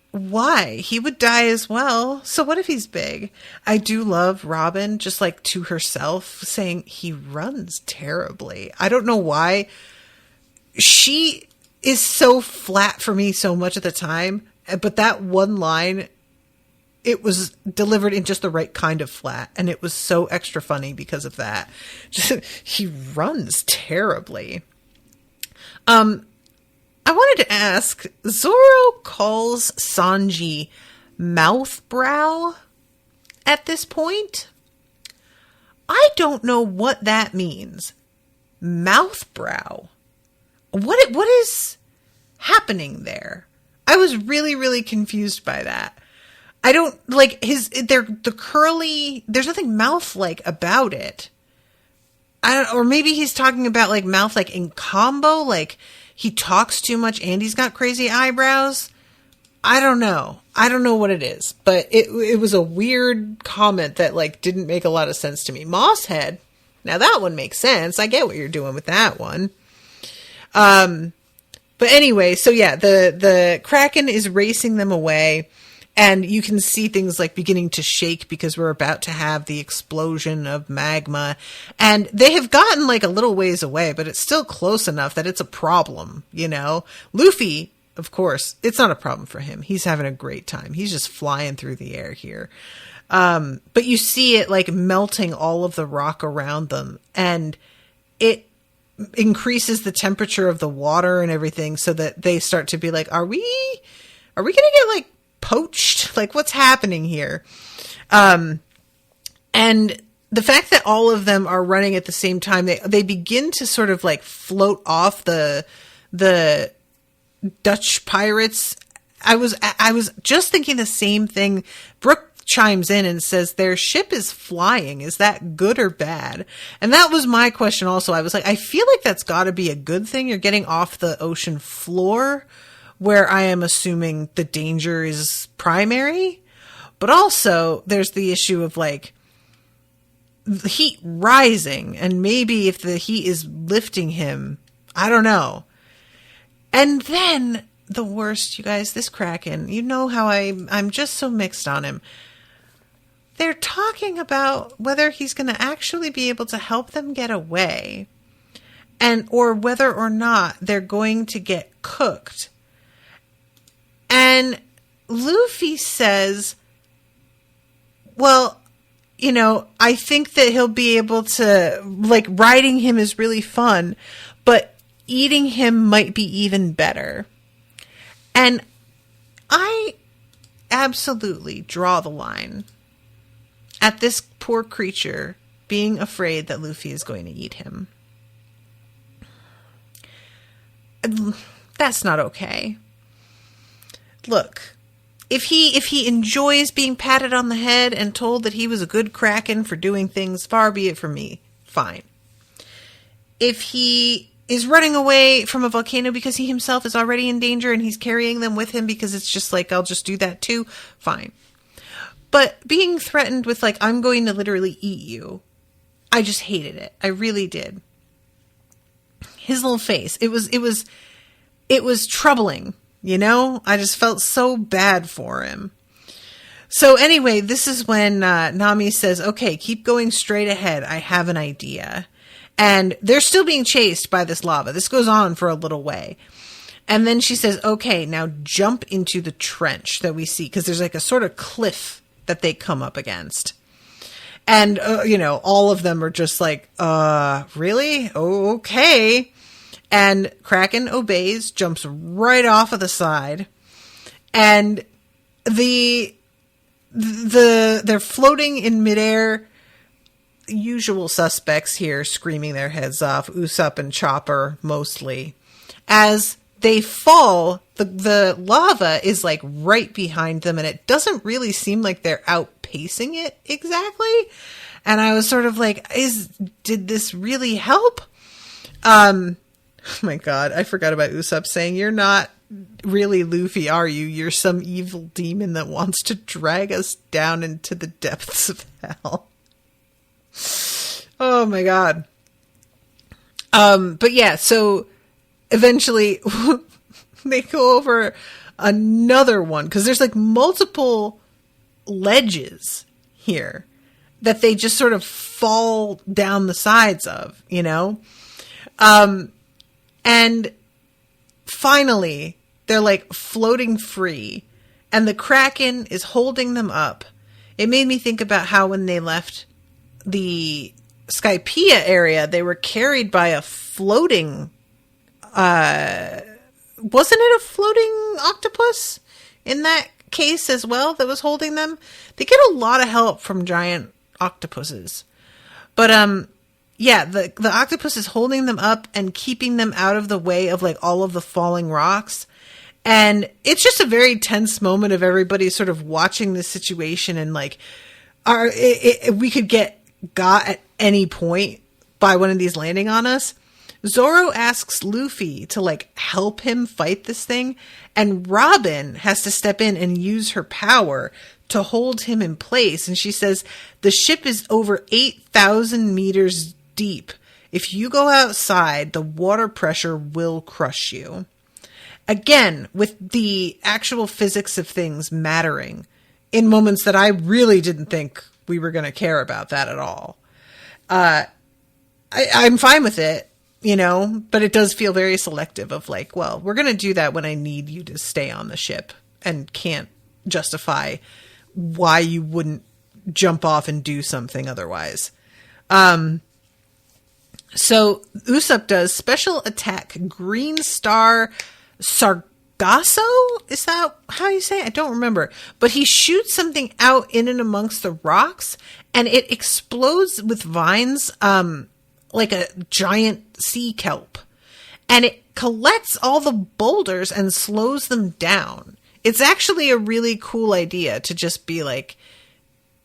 why? He would die as well. So what if he's big? I do love Robin, just like to herself, saying he runs terribly. I don't know why. She is so flat for me so much at the time, but that one line, it was delivered in just the right kind of flat, and it was so extra funny because of that. Just, he runs terribly. I wanted to ask, Zoro calls Sanji mouth brow at this point. I don't know what that means. mouth brow. What is happening there? I was really, really confused by that. I don't like the curly, there's nothing mouth-like about it. Or maybe he's talking about like mouth like in combo, like he talks too much and he's got crazy eyebrows. I don't know. I don't know what it is, but it was a weird comment that like didn't make a lot of sense to me. Moss head. Now that one makes sense. I get what you're doing with that one. But anyway, so yeah, the Kraken is racing them away, and you can see things like beginning to shake because we're about to have the explosion of magma, and they have gotten like a little ways away, but it's still close enough that it's a problem, you know? Luffy, of course, it's not a problem for him. He's having a great time. He's just flying through the air here. But you see it like melting all of the rock around them, and it increases the temperature of the water and everything so that they start to be like, are we going to get like poached? Like what's happening here? And the fact that all of them are running at the same time, they begin to sort of like float off the Dutch pirates. I was just thinking the same thing. Brooke chimes in and says their ship is flying. Is that good or bad? And that was my question also. I was like, I feel like that's got to be a good thing. You're getting off the ocean floor where I am assuming the danger is primary. But also there's the issue of like the heat rising, and maybe if the heat is lifting him, I don't know. And then the worst, you guys, this Kraken, you know how I'm just so mixed on him. They're talking about whether he's going to actually be able to help them get away, or whether or not they're going to get cooked. And Luffy says, well, you know, I think that he'll be able to, like, riding him is really fun, but eating him might be even better. And I absolutely draw the line at this poor creature being afraid that Luffy is going to eat him. That's not okay. Look, if he enjoys being patted on the head and told that he was a good Kraken for doing things, far be it from me, fine. If he is running away from a volcano because he himself is already in danger and he's carrying them with him because it's just like, I'll just do that too, fine. But being threatened with like, I'm going to literally eat you, I just hated it. I really did. His little face, it was troubling, you know? I just felt so bad for him. So anyway, this is when Nami says, okay, keep going straight ahead. I have an idea. And they're still being chased by this lava. This goes on for a little way. And then she says, okay, now jump into the trench that we see. Because there's like a sort of cliff that they come up against. And, you know, all of them are just like, really? Okay. And Kraken obeys, jumps right off of the side. And they're floating in midair. Usual suspects here screaming their heads off, Usopp and Chopper mostly. As they fall, the lava is like right behind them, and it doesn't really seem like they're outpacing it exactly. And I was sort of like, did this really help? Oh my god, I forgot about Usopp saying, you're not really Luffy, are you? You're some evil demon that wants to drag us down into the depths of hell. Oh my god. But yeah, so eventually they go over another one because there's like multiple ledges here that they just sort of fall down the sides of, you know? And finally they're like floating free and the Kraken is holding them up. It made me think about how when they left the Skypiea area, they were carried by a floating, wasn't it a floating octopus in that case as well that was holding them? They get a lot of help from giant octopuses. But yeah, the octopus is holding them up and keeping them out of the way of like all of the falling rocks. And it's just a very tense moment of everybody sort of watching this situation and like, we could get got at any point by one of these landing on us. Zoro asks Luffy to like help him fight this thing, and Robin has to step in and use her power to hold him in place. And she says, the ship is over 8,000 meters deep. If you go outside, the water pressure will crush you. Again, with the actual physics of things mattering in moments that I really didn't think we were going to care about that at all. I'm fine with it, you know, but it does feel very selective of like, well, we're going to do that when I need you to stay on the ship and can't justify why you wouldn't jump off and do something otherwise. So Usopp does special attack Green Star Sargasso? Is that how you say it? I don't remember. But he shoots something out in and amongst the rocks, and it explodes with vines, like a giant sea kelp. And it collects all the boulders and slows them down. It's actually a really cool idea to just be like,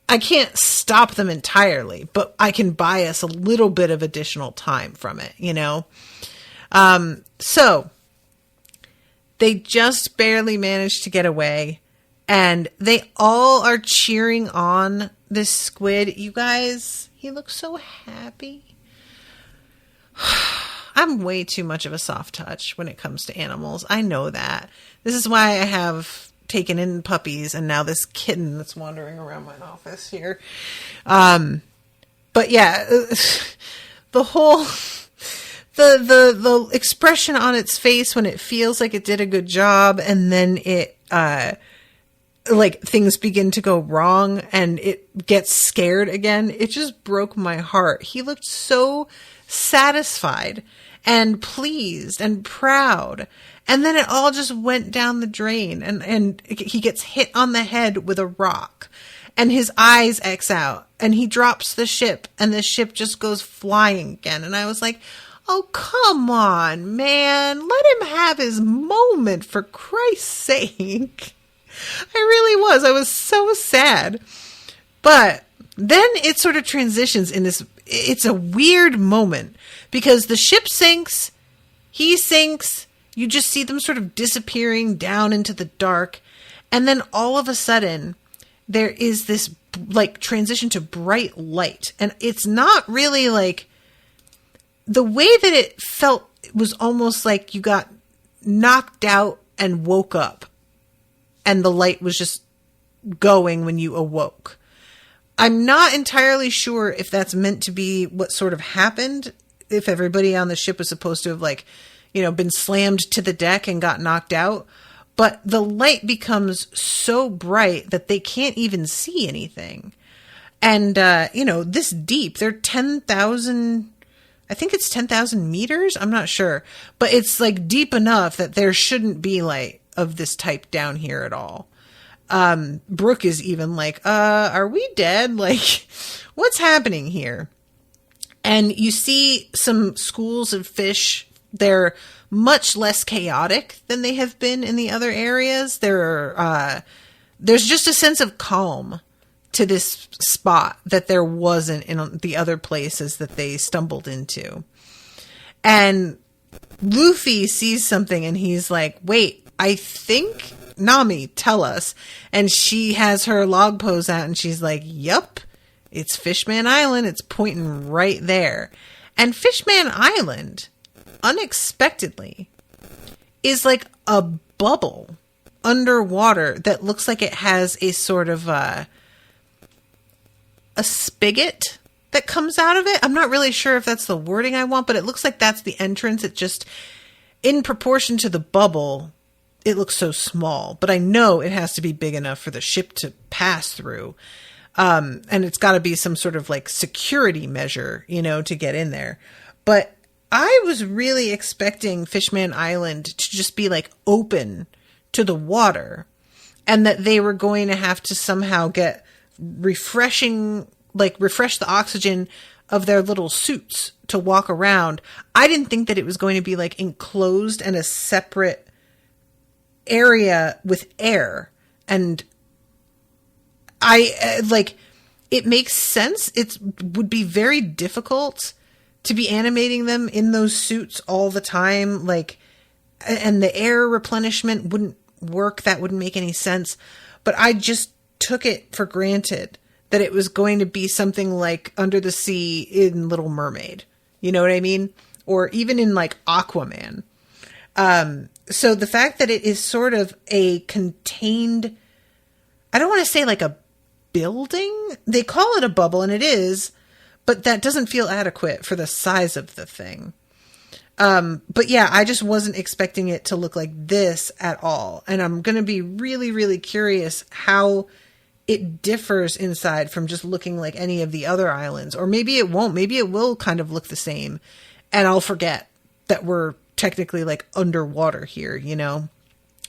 I can't stop them entirely, but I can buy us a little bit of additional time from it, you know? So they just barely managed to get away, and they all are cheering on this squid. You guys, he looks so happy. I'm way too much of a soft touch when it comes to animals. I know that. This is why I have taken in puppies and now this kitten that's wandering around my office here. But yeah, the whole, the expression on its face when it feels like it did a good job, and then it, like things begin to go wrong and it gets scared again. It just broke my heart. He looked so satisfied and pleased and proud. And then it all just went down the drain, and he gets hit on the head with a rock, and his eyes X out, and he drops the ship, and the ship just goes flying again. And I was like, oh, come on, man. Let him have his moment, for Christ's sake. I really was. I was so sad. But then it sort of transitions in this, it's a weird moment, because the ship sinks, he sinks, you just see them sort of disappearing down into the dark. And then all of a sudden, there is this like transition to bright light. And it's not really like, the way that it felt was almost like you got knocked out and woke up, and the light was just going when you awoke. I'm not entirely sure if that's meant to be what sort of happened, if everybody on the ship was supposed to have like, you know, been slammed to the deck and got knocked out. But the light becomes so bright that they can't even see anything. And, you know, this deep, they're 10,000, I think it's 10,000 meters. I'm not sure, but it's like deep enough that there shouldn't be light of this type down here at all. Brooke is even like, are we dead? Like, what's happening here? And you see some schools of fish. They're much less chaotic than they have been in the other areas. There's just a sense of calm to this spot that there wasn't in the other places that they stumbled into. And Luffy sees something and he's like, wait, I think Nami, tell us. And she has her log pose out and she's like, yup, it's Fishman Island. It's pointing right there. And Fishman Island, unexpectedly, is like a bubble underwater that looks like it has a sort of a spigot that comes out of it. I'm not really sure if that's the wording I want, but it looks like that's the entrance. It just, in proportion to the bubble, it looks so small, but I know it has to be big enough for the ship to pass through. And it's got to be some sort of like security measure, you know, to get in there. But I was really expecting Fishman Island to just be like open to the water, and that they were going to have to somehow get refresh the oxygen of their little suits to walk around. I didn't think that it was going to be like enclosed and a separate area with air. And it makes sense. It would be very difficult to be animating them in those suits all the time. And the air replenishment wouldn't work. That wouldn't make any sense. But I just took it for granted that it was going to be something like Under the Sea in Little Mermaid. You know what I mean? Or even in like Aquaman. So the fact that it is sort of a contained, I don't want to say like a building. They call it a bubble, and it is, but that doesn't feel adequate for the size of the thing. But yeah, I just wasn't expecting it to look like this at all. And I'm going to be really, really curious how it differs inside from just looking like any of the other islands. Or maybe it won't. Maybe it will kind of look the same. And I'll forget that we're technically like underwater here, you know?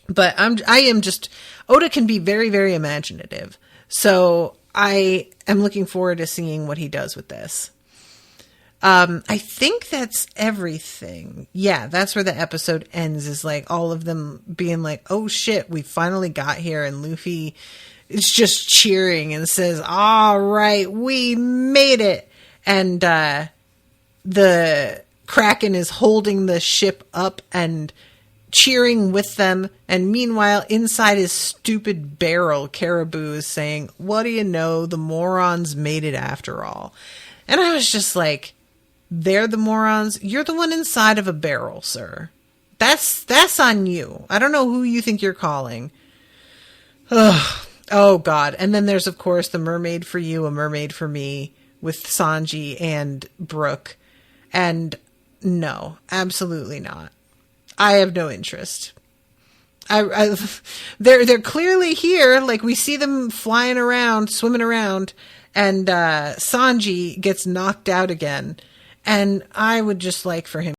But I am just, Oda can be very, very imaginative. So I am looking forward to seeing what he does with this. I think that's everything. Yeah, that's where the episode ends, is like all of them being like, oh shit, we finally got here. And Luffy is just cheering and says, all right, we made it. And the Kraken is holding the ship up and cheering with them. And meanwhile, inside his stupid barrel, Caribou is saying, what do you know? The morons made it after all. And I was just like, they're the morons. You're the one inside of a barrel, sir. That's on you. I don't know who you think you're calling. Ugh. Oh, God. And then there's, of course, the mermaid for you, a mermaid for me, with Sanji and Brooke. And no, absolutely not. I have no interest. They're clearly here. Like, we see them flying around, swimming around, and Sanji gets knocked out again. And I would just like for him